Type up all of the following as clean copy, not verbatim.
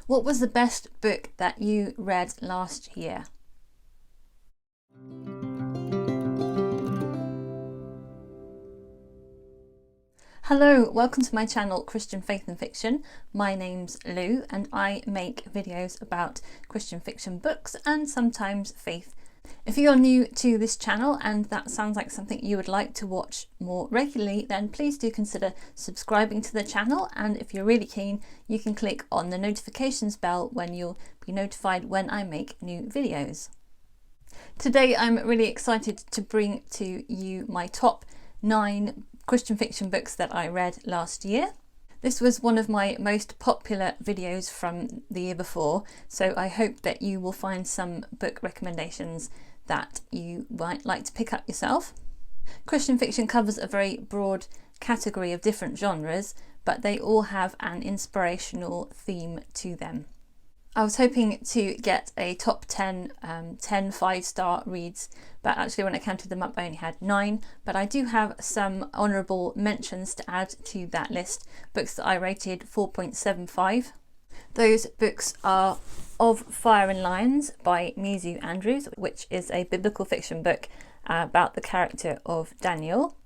What was the best book that you read last year? Hello, welcome to my channel Christian Faith and Fiction. My name's Lou and I make videos about Christian fiction books and sometimes faith. If you're new to this channel and that sounds like something you would like to watch more regularly, then please do consider subscribing to the channel, and if you're really keen you can click on the notifications bell when you'll be notified when I make new videos. Today I'm really excited to bring to you my top 9 Christian fiction books that I read last year. This was one of my most popular videos from the year before, so I hope that you will find some book recommendations that you might like to pick up yourself. Christian fiction covers a very broad category of different genres, but they all have an inspirational theme to them. I was hoping to get a top 10 5-star reads, but actually when I counted them up I only had 9, but I do have some honourable mentions to add to that list, books that I rated 4.75. Those books are Of Fire and Lions by Mizu Andrews, which is a biblical fiction book about the character of Daniel.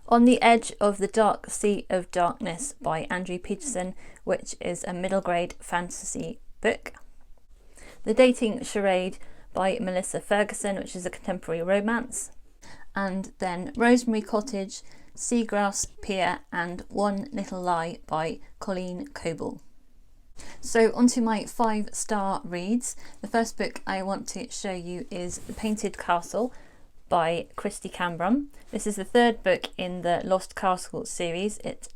On the Edge of the Dark Sea of Darkness by Andrew Peterson, which is a middle grade fantasy book. The Dating Charade by Melissa Ferguson, which is a contemporary romance. And then Rosemary Cottage, Seagrass Pier and One Little Lie by Colleen Coble. So onto my 5-star reads. The first book I want to show you is The Painted Castle by Kristy Cambron. This is the 3rd book in the Lost Castle series. It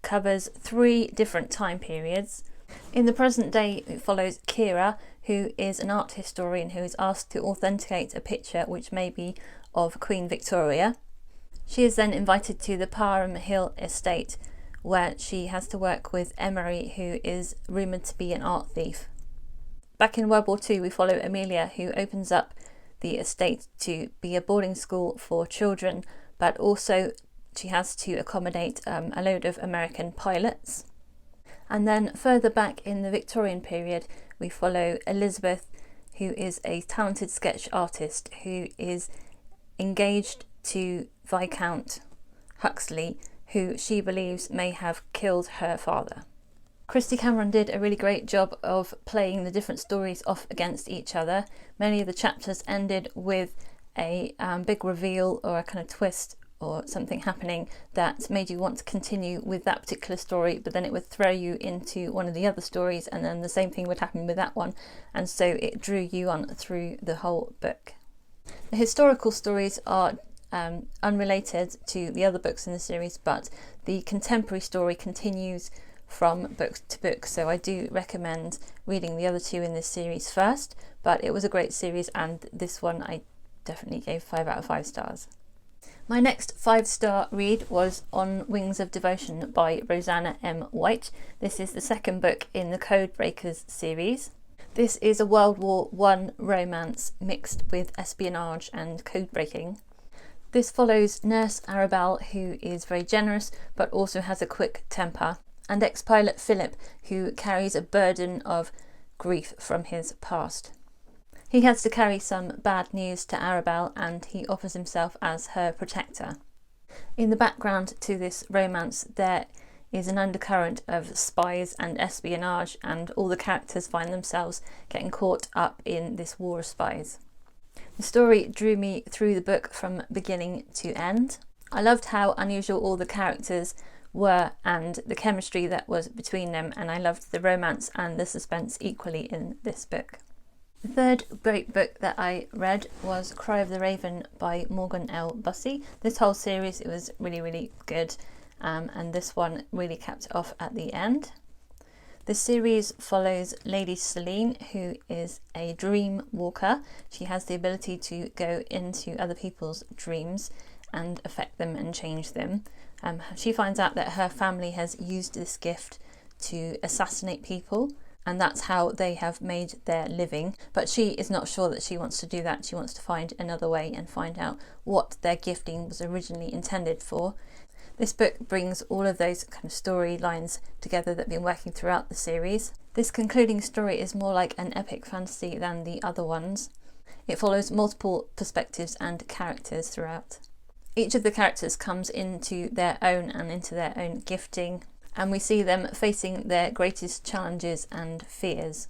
covers 3 different time periods. In the present day, it follows Kira, who is an art historian who is asked to authenticate a picture which may be of Queen Victoria. She is then invited to the Parham Hill estate, where she has to work with Emery, who is rumoured to be an art thief. Back in World War II, we follow Amelia, who opens up the estate to be a boarding school for children, but also she has to accommodate a load of American pilots. And then further back in the Victorian period, we follow Elizabeth, who is a talented sketch artist who is engaged to Viscount Huxley, who she believes may have killed her father. Kristy Cambron did a really great job of playing the different stories off against each other. Many of the chapters ended with a big reveal or a kind of twist or something happening that made you want to continue with that particular story, but then it would throw you into one of the other stories and then the same thing would happen with that one, and so it drew you on through the whole book. The historical stories are unrelated to the other books in the series, but the contemporary story continues from book to book, so I do recommend reading the other 2 in this series first, but it was a great series and this one I definitely gave 5 out of 5 stars. My next 5-star read was On Wings of Devotion by Roseanna M. White. This is the 2nd book in the Codebreakers series. This is a World War I romance mixed with espionage and codebreaking. This follows Nurse Arabelle, who is very generous but also has a quick temper, and ex-pilot Philip, who carries a burden of grief from his past. He has to carry some bad news to Arabelle and he offers himself as her protector. In the background to this romance there is an undercurrent of spies and espionage, and all the characters find themselves getting caught up in this war of spies. The story drew me through the book from beginning to end. I loved how unusual all the characters were and the chemistry that was between them, and I loved the romance and the suspense equally in this book. The 3rd great book that I read was Cry of the Raven by Morgan L. Busse. This whole series, it was really good, and this one really capped it off at the end. The series follows Lady Selene, who is a dream walker. She has the ability to go into other people's dreams and affect them and change them. She finds out that her family has used this gift to assassinate people, and that's how they have made their living, but she is not sure that she wants to do that. She wants to find another way and find out what their gifting was originally intended for. This book brings all of those kind of storylines together that have been working throughout the series. This concluding story is more like an epic fantasy than the other ones. It follows multiple perspectives and characters throughout. Each of the characters comes into their own and into their own gifting, and we see them facing their greatest challenges and fears.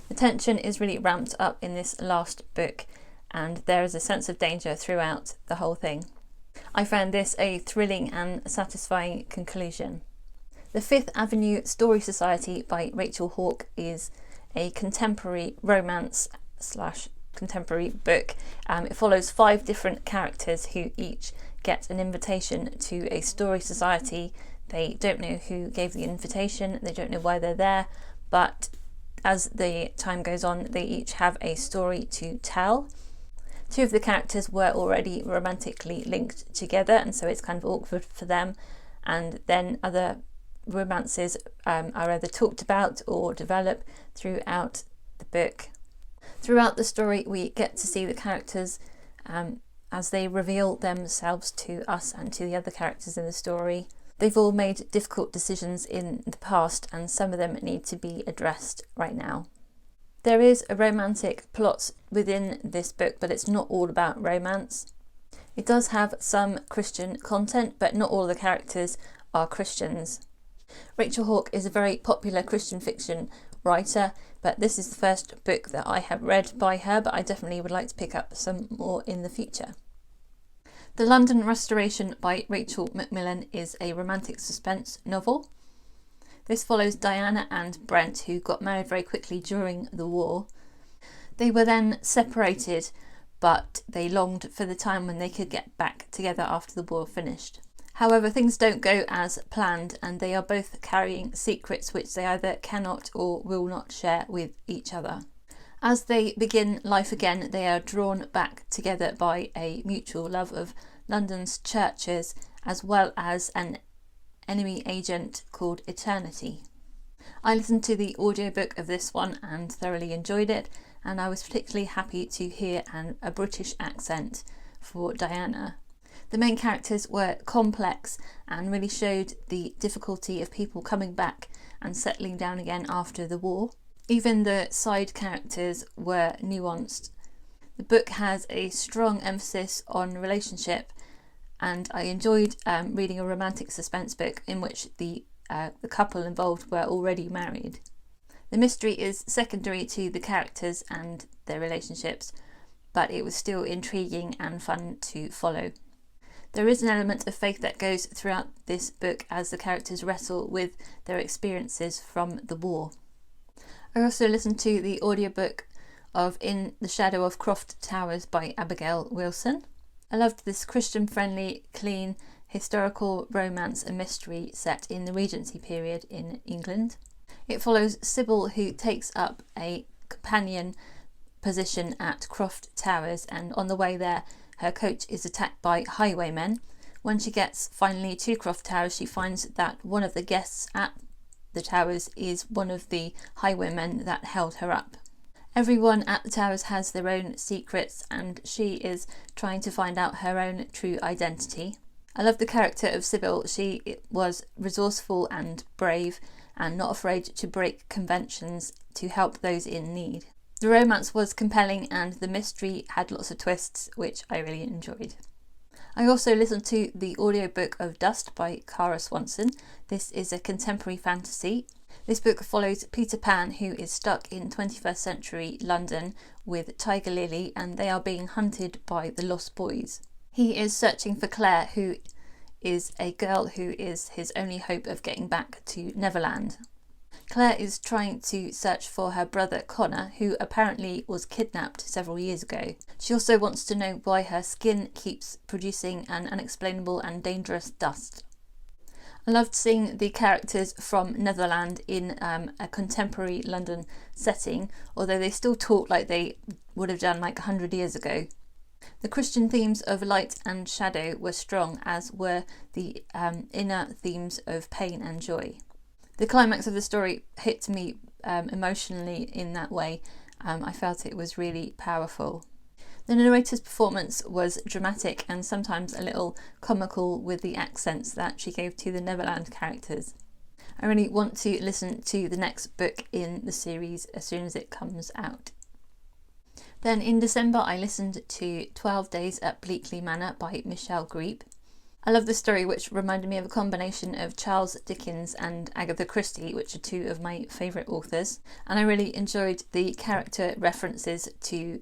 The tension is really ramped up in this last book, and there is a sense of danger throughout the whole thing. I found this a thrilling and satisfying conclusion. The Fifth Avenue Story Society by Rachel Hauck is a contemporary romance / contemporary book. It follows 5 different characters who each get an invitation to a story society. They don't know who gave the invitation, they don't know why they're there, but as the time goes on, they each have a story to tell. 2 of the characters were already romantically linked together, and so it's kind of awkward for them, and then other romances are either talked about or develop throughout the book. Throughout the story, we get to see the characters as they reveal themselves to us and to the other characters in the story. They've all made difficult decisions in the past, and some of them need to be addressed right now. There is a romantic plot within this book, but it's not all about romance. It does have some Christian content, but not all the characters are Christians. Rachel Hauck is a very popular Christian fiction writer, but this is the first book that I have read by her, but I definitely would like to pick up some more in the future. The London Restoration by Rachel McMillan is a romantic suspense novel. This follows Diana and Brent, who got married very quickly during the war. They were then separated, but they longed for the time when they could get back together after the war finished. However, things don't go as planned, and they are both carrying secrets which they either cannot or will not share with each other. As they begin life again, they are drawn back together by a mutual love of London's churches, as well as an enemy agent called Eternity. I listened to the audiobook of this one and thoroughly enjoyed it, and I was particularly happy to hear a British accent for Diana. The main characters were complex and really showed the difficulty of people coming back and settling down again after the war. Even the side characters were nuanced. The book has a strong emphasis on relationship, and I enjoyed reading a romantic suspense book in which the couple involved were already married. The mystery is secondary to the characters and their relationships, but it was still intriguing and fun to follow. There is an element of faith that goes throughout this book as the characters wrestle with their experiences from the war. I also listened to the audiobook of In the Shadow of Croft Towers by Abigail Wilson. I loved this Christian-friendly, clean, historical romance and mystery set in the Regency period in England. It follows Sybil, who takes up a companion position at Croft Towers, and on the way there her coach is attacked by highwaymen. When she gets finally to Croft Towers, she finds that one of the guests at the towers is one of the highwaymen that held her up. Everyone at the towers has their own secrets, and she is trying to find out her own true identity. I love the character of Sybil. She was resourceful and brave and not afraid to break conventions to help those in need. The romance was compelling and the mystery had lots of twists, which I really enjoyed. I also listened to the audiobook of Dust by Cara Swanson. This is a contemporary fantasy. This book follows Peter Pan, who is stuck in 21st century London with Tiger Lily, and they are being hunted by the Lost Boys. He is searching for Claire, who is a girl who is his only hope of getting back to Neverland. Claire is trying to search for her brother Connor, who apparently was kidnapped several years ago. She also wants to know why her skin keeps producing an unexplainable and dangerous dust. I loved seeing the characters from Netherland in a contemporary London setting, although they still talk like they would have done like 100 years ago. The Christian themes of light and shadow were strong, as were the inner themes of pain and joy. The climax of the story hit me emotionally in that way. I felt it was really powerful. The narrator's performance was dramatic and sometimes a little comical with the accents that she gave to the Neverland characters. I really want to listen to the next book in the series as soon as it comes out. Then in December I listened to 12 Days at Bleakly Manor by Michelle Griep. I love the story, which reminded me of a combination of Charles Dickens and Agatha Christie, which are two of my favourite authors, and I really enjoyed the character references to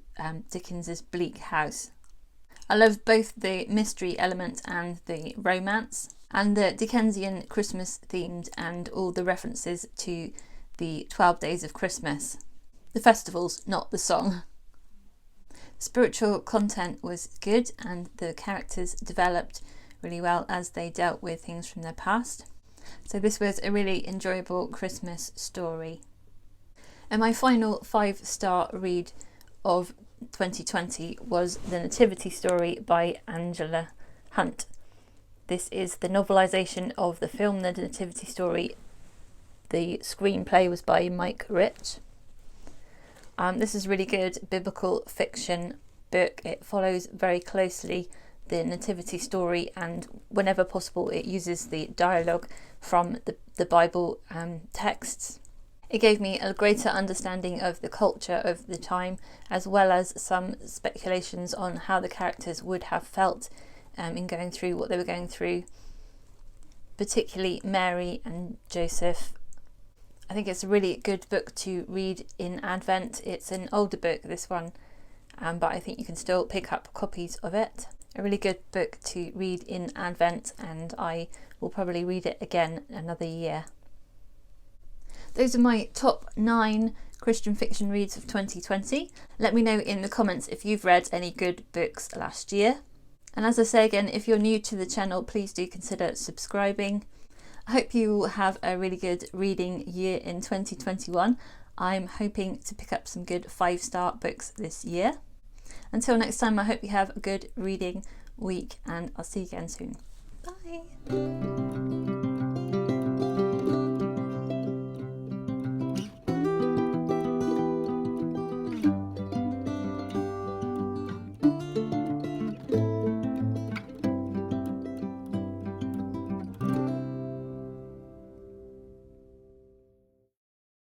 Dickens's Bleak House. I love both the mystery element and the romance, and the Dickensian Christmas themed and all the references to the 12 Days of Christmas. The festivals, not the song. Spiritual content was good and the characters developed really well as they dealt with things from their past. So this was a really enjoyable Christmas story. And my final 5-star read of 2020 was The Nativity Story by Angela Hunt. This is the novelisation of the film The Nativity Story. The screenplay was by Mike Rich. This is a really good biblical fiction book. It follows very closely the Nativity Story, and whenever possible it uses the dialogue from the Bible texts. It gave me a greater understanding of the culture of the time, as well as some speculations on how the characters would have felt in going through what they were going through, particularly Mary and Joseph. I think it's a really good book to read in Advent. It's an older book, this one, but I think you can still pick up copies of it. A really good book to read in Advent, and I will probably read it again another year. Those are my top 9 Christian fiction reads of 2020. Let me know in the comments if you've read any good books last year. And as I say again, if you're new to the channel, please do consider subscribing. I hope you will have a really good reading year in 2021. I'm hoping to pick up some good 5-star books this year. Until next time, I hope you have a good reading week, and I'll see you again soon. Bye!